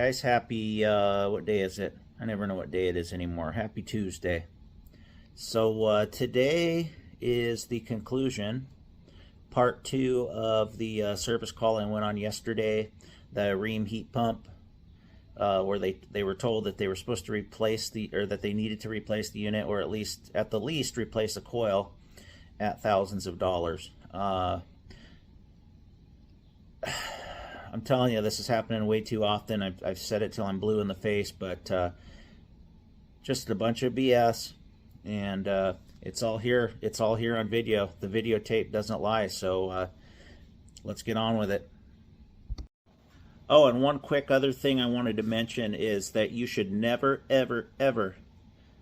guys, happy, what day is it? I never know what day it is anymore. Happy Tuesday. So today is the conclusion, part 2 of the service call I went on yesterday, the ream heat pump, where they were told that they were supposed to replace or that they needed to replace the unit, or at the least replace a coil at thousands of dollars. I'm telling you, this is happening way too often. I've said it till I'm blue in the face, but just a bunch of BS, and it's all here. It's all here on video. The videotape doesn't lie, so let's get on with it. Oh, and one quick other thing I wanted to mention is that you should never, ever, ever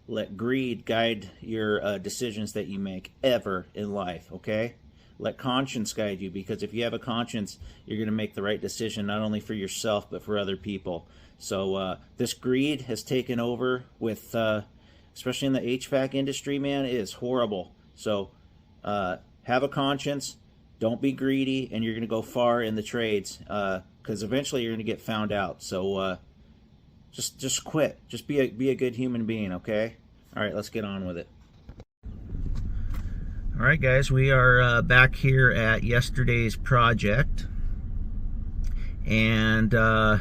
let greed guide your decisions that you make ever in life, okay? Let conscience guide you, because if you have a conscience, you're going to make the right decision, not only for yourself, but for other people. So this greed has taken over with, especially in the HVAC industry, man. It is horrible. So have a conscience, don't be greedy, and you're going to go far in the trades, because eventually you're going to get found out. So just quit. Just be a good human being, okay? All right, let's get on with it. All right, guys, we are back here at yesterday's project, and I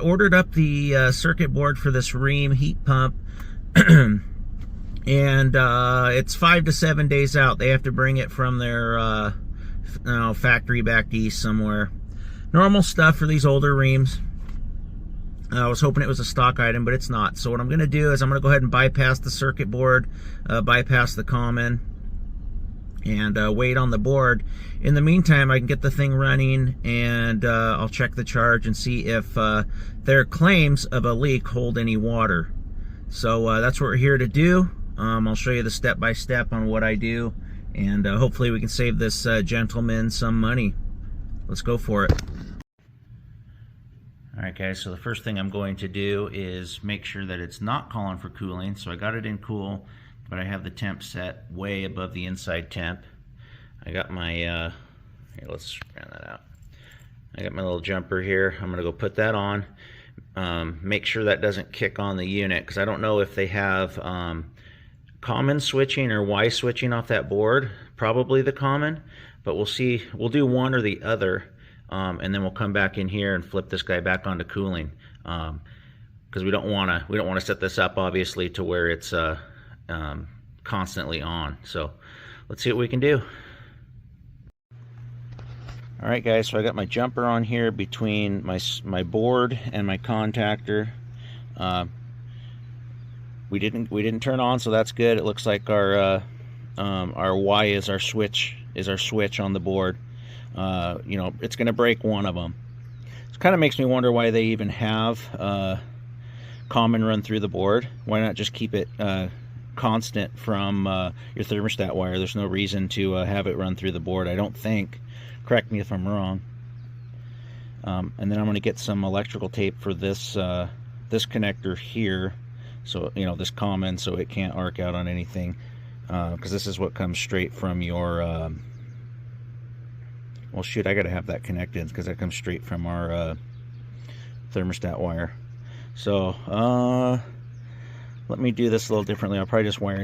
ordered up the circuit board for this ream heat pump, and it's 5 to 7 days out. They have to bring it from their factory back east somewhere. Normal stuff for these older reams. I was hoping it was a stock item, but it's not. So what I'm going to do is I'm going to go ahead and bypass the circuit board, bypass the common, and wait on the board. In the meantime, I can get the thing running, and I'll check the charge and see if their claims of a leak hold any water. So that's what we're here to do. I'll show you the step-by-step on what I do, and hopefully we can save this gentleman some money. Let's go for it. Alright guys, so the first thing I'm going to do is make sure that it's not calling for cooling. So I got it in cool, but I have the temp set way above the inside temp. I got my, here, let's round that out. I got my little jumper here. I'm going to go put that on. Make sure that doesn't kick on the unit, because I don't know if they have common switching or Y switching off that board. Probably the common, but we'll see. We'll do one or the other, and then we'll come back in here and flip this guy back onto cooling, because we don't want to set this up obviously to where it's constantly on. So let's see what we can do. All right guys, so I got my jumper on here between my board and my contactor. We didn't turn on, so that's good. It looks like our Y is our switch on the board. You know, it's going to break one of them. It kind of makes me wonder why they even have common run through the board. Why not just keep it constant from your thermostat wire? There's no reason to have it run through the board, I don't think. Correct me if I'm wrong. And then I'm going to get some electrical tape for this this connector here, so you know, this common, so it can't arc out on anything, because this is what comes straight from your well shoot, I gotta have that connected because that comes straight from our thermostat wire. So let me do this a little differently. I'll probably just wire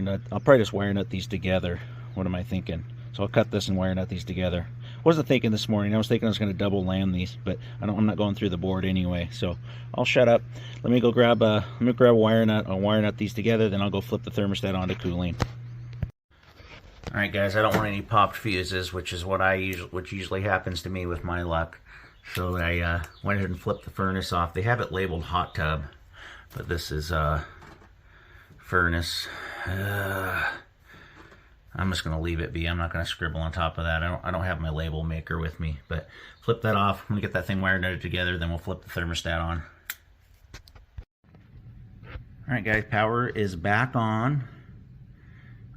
nut these together. What am I thinking? So I'll cut this and wire nut these together. Wasn't thinking this morning. I was thinking I was going to double lam these, but I'm not going through the board anyway. So I'll shut up. Let me go grab a wire nut. I'll wire nut these together. Then I'll go flip the thermostat onto cooling. All right, guys. I don't want any popped fuses, which is what usually happens to me with my luck. So I went ahead and flipped the furnace off. They have it labeled hot tub, but this is furnace. I'm just going to leave it be. I'm not going to scribble on top of that. I don't have my label maker with me, but flip that off. I'm going to get that thing wired nutted together, then we'll flip the thermostat on. All right, guys, power is back on.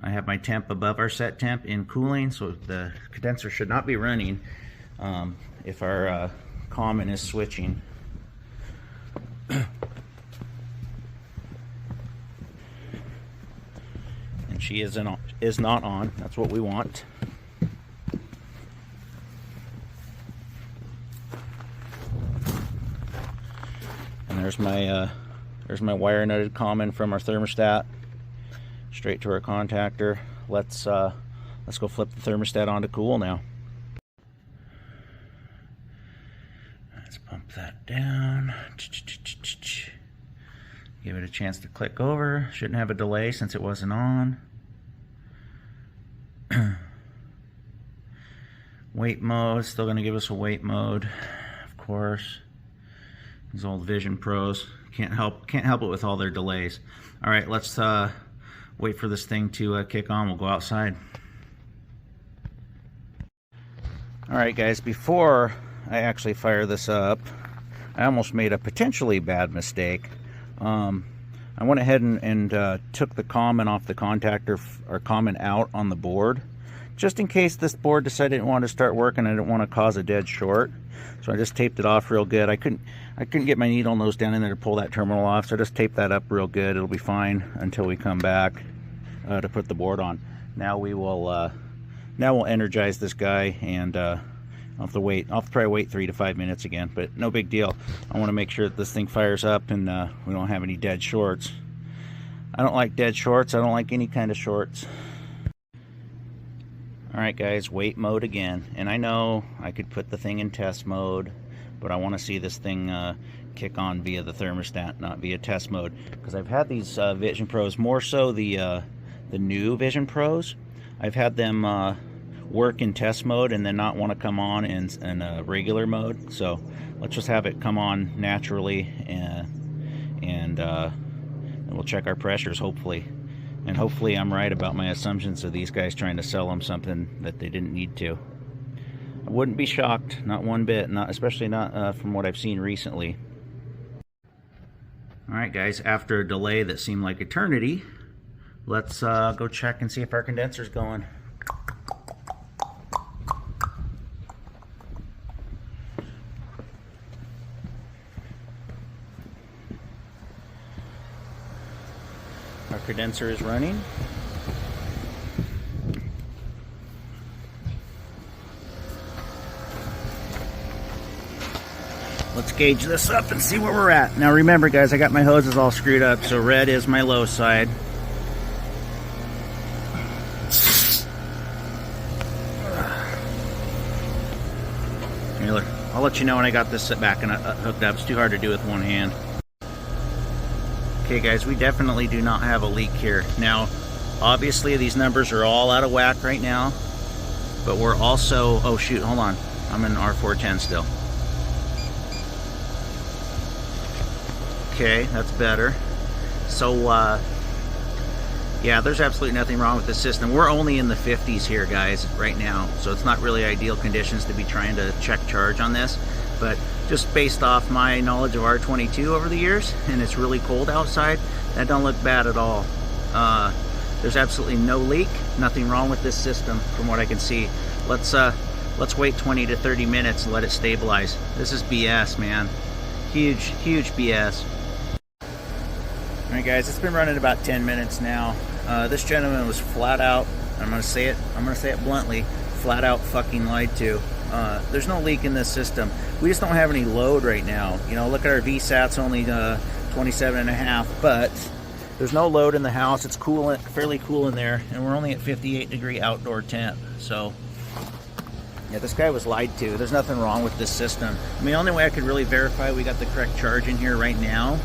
I have my temp above our set temp in cooling, so the condenser should not be running if our common is switching. And she is not on. That's what we want. there's my wire nutted common from our thermostat straight to our contactor. Let's go flip the thermostat on to cool now. Let's pump that down. Give it a chance to click over. Shouldn't have a delay since it wasn't on. Wait mode, still going to give us a wait mode, of course. These old Vision Pros can't help it with all their delays. All right, let's wait for this thing to kick on. We'll go outside. All right, guys, before I actually fire this up, I almost made a potentially bad mistake. I went ahead and took the common off the contactor, or common out on the board, just in case this board decided it wanted to start working. I didn't want to cause a dead short, so I just taped it off real good. I couldn't get my needle nose down in there to pull that terminal off, so I just taped that up real good. It'll be fine until we come back to put the board on. Now we'll energize this guy, and I'll have to probably wait 3 to 5 minutes again, but no big deal. I want to make sure that this thing fires up and we don't have any dead shorts. I don't like dead shorts. I don't like any kind of shorts. Alright guys, wait mode again. And I know I could put the thing in test mode, but I want to see this thing kick on via the thermostat, not via test mode. Because I've had these Vision Pros, more so the new Vision Pros. I've had them work in test mode and then not want to come on in regular mode. So let's just have it come on naturally, and we'll check our pressures, hopefully. And hopefully I'm right about my assumptions of these guys trying to sell them something that they didn't need to. I wouldn't be shocked, not one bit, especially not from what I've seen recently. Alright guys, after a delay that seemed like eternity, let's go check and see if our condenser's going. Our condenser is running. Let's gauge this up and see where we're at. Now remember guys, I got my hoses all screwed up, so red is my low side. Here, look, I'll let you know when I got this set back and hooked up. It's too hard to do with one hand. Okay guys, we definitely do not have a leak here. Now, obviously these numbers are all out of whack right now, but we're also, oh shoot, hold on. I'm in R410 still. Okay, that's better. So, yeah, there's absolutely nothing wrong with the system. We're only in the 50s here, guys, right now, so it's not really ideal conditions to be trying to check charge on this, but just based off my knowledge of R22 over the years, and it's really cold outside, that don't look bad at all. There's absolutely no leak, nothing wrong with this system from what I can see. Let's wait 20 to 30 minutes and let it stabilize. This is BS, man. Huge BS. Alright guys, it's been running about 10 minutes now. This gentleman was flat out, I'm gonna say it bluntly, flat out fucking lied to. There's no leak in this system. We just don't have any load right now. You know, look at our VSAT's only 27.5, but there's no load in the house. It's cool, fairly cool in there, and we're only at 58 degree outdoor temp. So yeah, this guy was lied to. There's nothing wrong with this system. I mean, the only way I could really verify we got the correct charge in here right now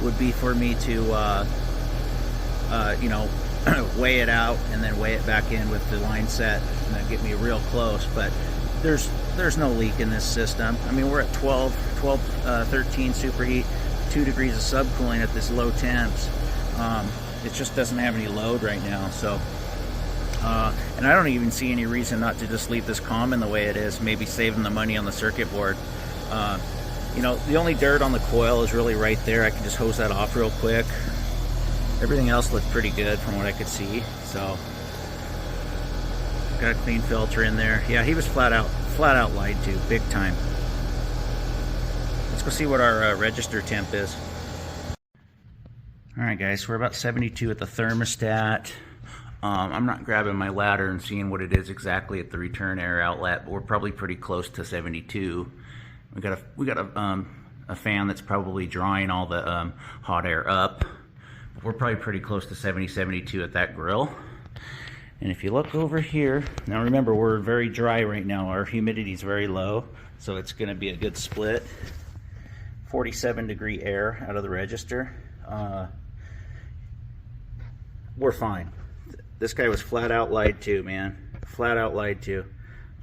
would be for me to you know, weigh it out and then weigh it back in with the line set, and then get me real close. But there's no leak in this system. I mean, we're at 13 superheat, 2 degrees of subcooling at this low temps. It just doesn't have any load right now. So, and I don't even see any reason not to just leave this common the way it is. Maybe saving the money on the circuit board. You know, the only dirt on the coil is really right there. I can just hose that off real quick. Everything else looked pretty good from what I could see. So, got a clean filter in there. Yeah, he was flat out lied to, big time. Let's go see what our register temp is. All right, guys, we're about 72 at the thermostat. I'm not grabbing my ladder and seeing what it is exactly at the return air outlet, but we're probably pretty close to 72. We got a a fan that's probably drawing all the hot air up. We're probably pretty close to 70, 72 at that grill. And if you look over here, now remember we're very dry right now. Our humidity is very low, so it's going to be a good split. 47 degree air out of the register. We're fine. This guy was flat out lied to, man. Flat out lied to.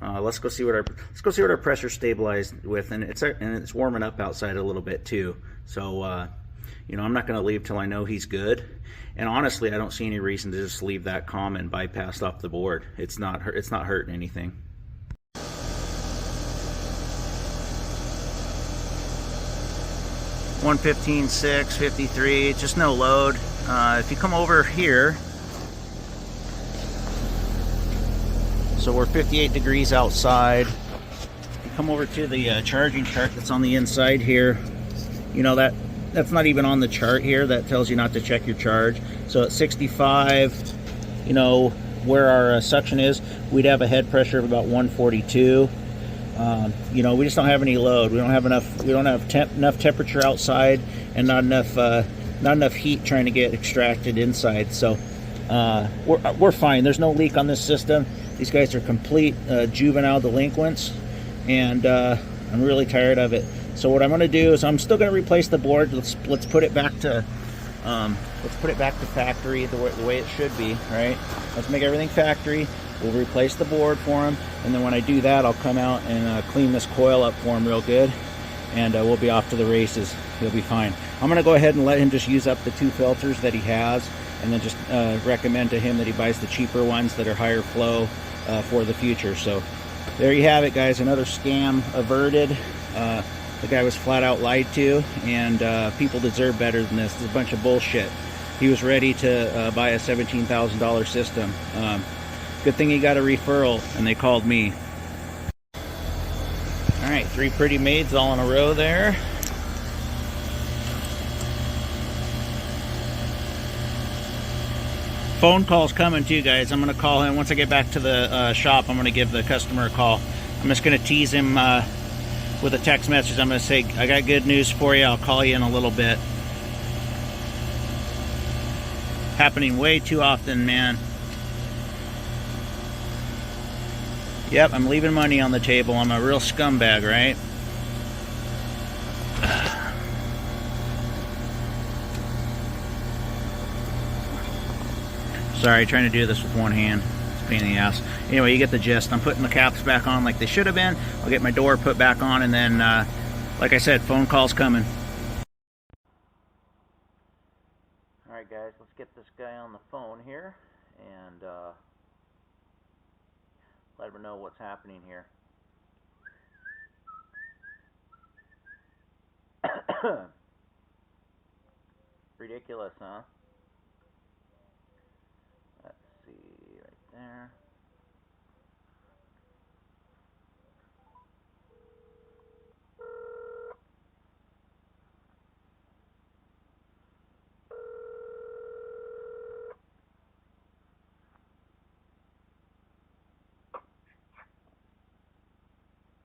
Let's go see what our pressure stabilized with, and it's warming up outside a little bit too. So you know, I'm not going to leave till I know he's good. And honestly, I don't see any reason to just leave that comm and bypass off the board. It's not hurting anything. 115.6, 53, just no load. If you come over here, so we're 58 degrees outside. If you come over to the charging chart that's on the inside here, you know that's not even on the chart here. That tells you not to check your charge. So at 65, you know, where our suction is, we'd have a head pressure of about 142. You know, we just don't have any load. We don't have enough. We don't have enough temperature outside, and not enough heat trying to get extracted inside. So we're fine. There's no leak on this system. These guys are complete juvenile delinquents, and I'm really tired of it. So what I'm going to do is I'm still going to replace the board. Let's put it back to factory the way it should be. Right? Let's make everything factory. We'll replace the board for him, and then when I do that, I'll come out and clean this coil up for him real good, and we'll be off to the races. He'll be fine. I'm going to go ahead and let him just use up the 2 filters that he has, and then just recommend to him that he buys the cheaper ones that are higher flow for the future. So there you have it, guys. Another scam averted. The guy was flat out lied to, and people deserve better than this. This is a bunch of bullshit. He was ready to buy a $17,000 system. Good thing he got a referral, and they called me. All right, 3 pretty maids all in a row there. Phone call's coming too, guys. I'm going to call him. Once I get back to the shop, I'm going to give the customer a call. I'm just going to tease him with a text message. I'm going to say, I got good news for you. I'll call you in a little bit. Happening way too often, man. Yep, I'm leaving money on the table. I'm a real scumbag, right? Sorry, trying to do this with one hand. It's a pain in the ass. Anyway, you get the gist. I'm putting the caps back on like they should have been. I'll get my door put back on, and then, like I said, phone call's coming. Alright guys, let's get this guy on the phone here, and let him know what's happening here. Ridiculous, huh? Let's see, right there.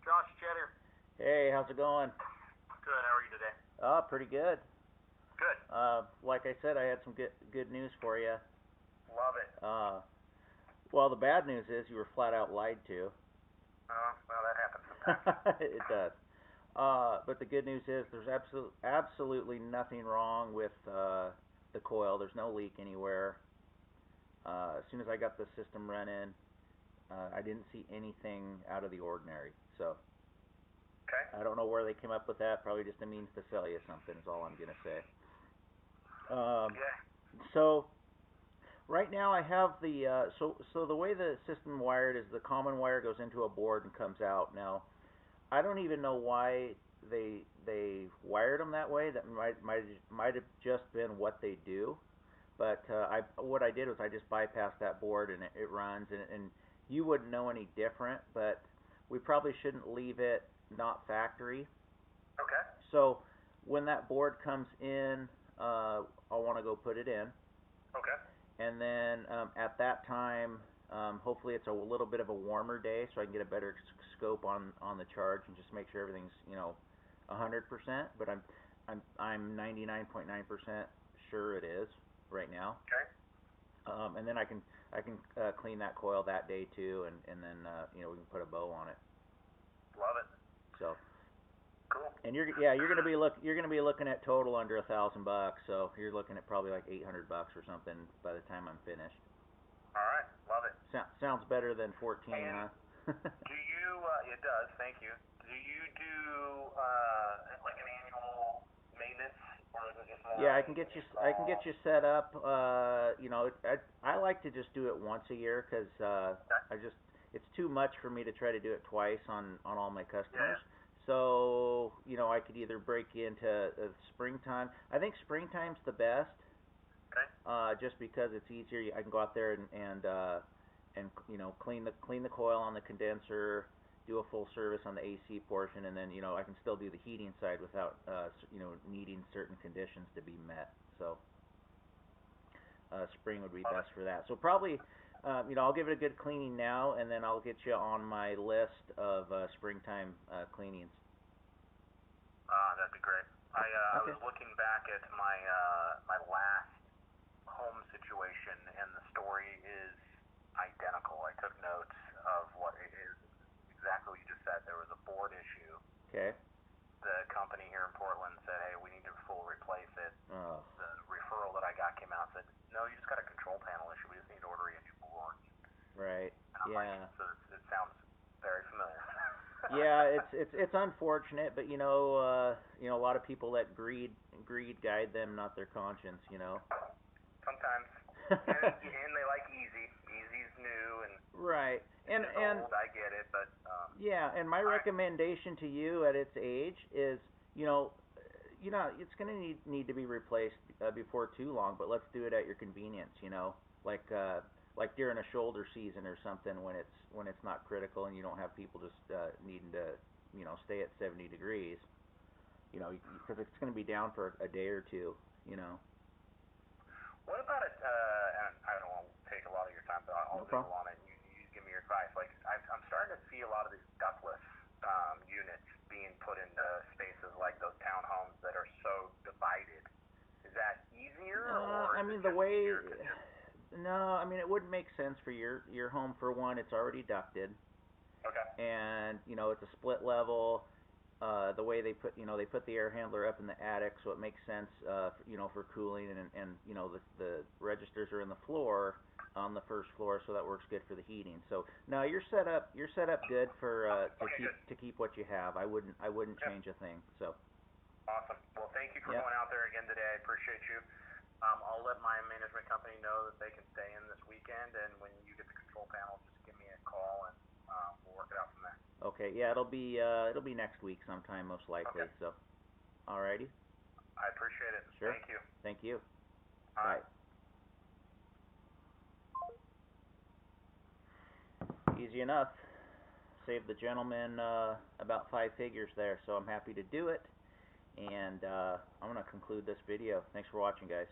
Josh Cheddar. Hey, how's it going? Good. How are you today? Pretty good. Good. Like I said, I had some good news for you. Love it. Well, the bad news is you were flat out lied to. Well, that happens sometimes. It does. But the good news is there's absolutely nothing wrong with the coil. There's no leak anywhere. As soon as I got the system running, I didn't see anything out of the ordinary. So Okay. I don't know where they came up with that. Probably just a means to sell you something is all I'm going to say. So right now I have the so the way the system wired is the common wire goes into a board and comes out. Now I don't even know why they wired them that way. That might have just been what they do. But what I did was I just bypassed that board, and it runs, and you wouldn't know any different. But we probably shouldn't leave it not factory. Okay. So when that board comes in, I'll want to go put it in. Okay. And then at that time, hopefully it's a little bit of a warmer day, so I can get a better scope on the charge and just make sure everything's 100%, but I'm 99.9% sure it is right now. Okay. And then I can clean that coil that day too, and then we can put a bow on it. Love it. So. Cool. And you're gonna be looking at total under $1,000, so you're looking at probably like $800 or something by the time I'm finished. All right. Love it. Sounds better than 14, and huh? Do you? It does. Thank you. Do you do like an annual maintenance, or is it just more? Yeah, I can get you set up. I like to just do it once a year because it's too much for me to try to do it twice on all my customers. Yeah. So I could either break into springtime. I think springtime's the best. Okay. Just because it's easier. I can go out there and clean the coil on the condenser, do a full service on the AC portion, and then I can still do the heating side without needing certain conditions to be met. So spring would be best for that. So probably I'll give it a good cleaning now, and then I'll get you on my list of springtime cleanings. That'd be great. I Okay. was looking back at my my last home situation, and the story is identical. I took notes of what it is exactly what you just said. There was a board issue. Okay. The company here in Portland said, "Hey, we need to full replace it." Oh. The referral that I got came out and said, "No, you just got a control panel issue. We just need to order you a new board." Right. And I'm Yeah. like, so it sounds very familiar. Yeah, it's unfortunate, but a lot of people let greed guide them, not their conscience. Sometimes, and they like easy. Easy's new, and Right. it's old. I get it, but yeah, and my recommendation to you at its age is, it's going to need to be replaced before too long, but let's do it at your convenience. Like during a shoulder season or something when it's not critical and you don't have people just needing to stay at 70 degrees. Because it's going to be down for a day or two. What about it? And I don't want to take a lot of your time, but I'll noodle on it. And you give me your advice. Like I'm starting to see a lot of these ductless units being put into spaces like those townhomes that are so divided. Is that easier, or I is mean it the way. No, I mean it wouldn't make sense for your home. For one, it's already ducted. Okay. And it's a split level. The way they put the air handler up in the attic, so it makes sense for cooling, and the registers are in the floor on the first floor, so that works good for the heating. So no, you're set up good for to keep what you have. I wouldn't change a thing. So awesome. Well, thank you for going out there again today. I appreciate you. I'll let my management company know that they can stay in this weekend, and when you get the control panel, just give me a call, and we'll work it out from there. Okay. Yeah, it'll be next week sometime, most likely. Okay. So, alrighty. I appreciate it. Sure. Thank you. Thank you. Bye. Easy enough. Saved the gentleman about 5 figures there, so I'm happy to do it. And I'm going to conclude this video. Thanks for watching, guys.